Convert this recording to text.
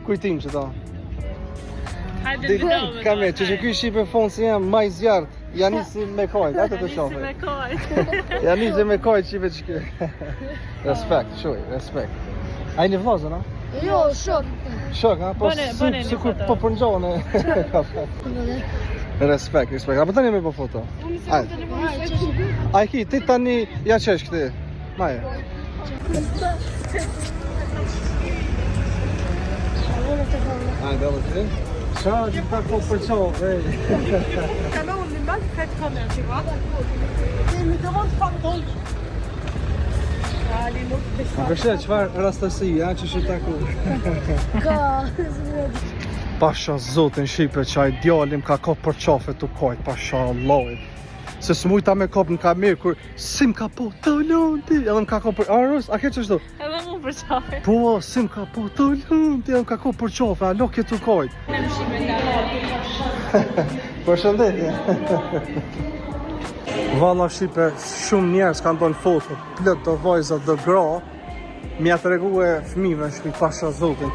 Kujtim që ta. Hajde në do. Kam e, që ky Shqipe fond se jam maj zjarët. Ja nisi me kajt, atë të Nisi me shofe. kajt. Ja nisi me kajt Shqipe që ky. Respekt, shuj, respekt. A i një vllazën, a? Jo, shok. Shok, a? Po Bëne një sikur foto. po përngjohën e. Respekt, respekt. A po tani me po foto? Hajde. A ki, ti tani ja qesh këti. Maje. Hajde, edhe ti. Qa, që ta po përqovë, ej. Kalon në mbas këtë kamerë, që va? Ali nuk Ma besoj. përshet, qëfar rastësi, a, që shi taku? Ka. Pasha zotin Shqipe që a i djalim ka ka për qafe të kajt, pasha Allahit. Se s'mujta me kap në kamerë, kur sim ka po të lundi, edhe më ka ka për... Arus, a ke që shtu? Edhe mu për qafe. Po, sim ka po të lundi, edhe më ka ka për qafe, a lo ke të kajt. Në më shime nga Përshëndetje. Valla Shqipe, shumë njerës kanë donë foto, plët do vajza do gra, mi atë regu e fmive në shpi pasha zotin.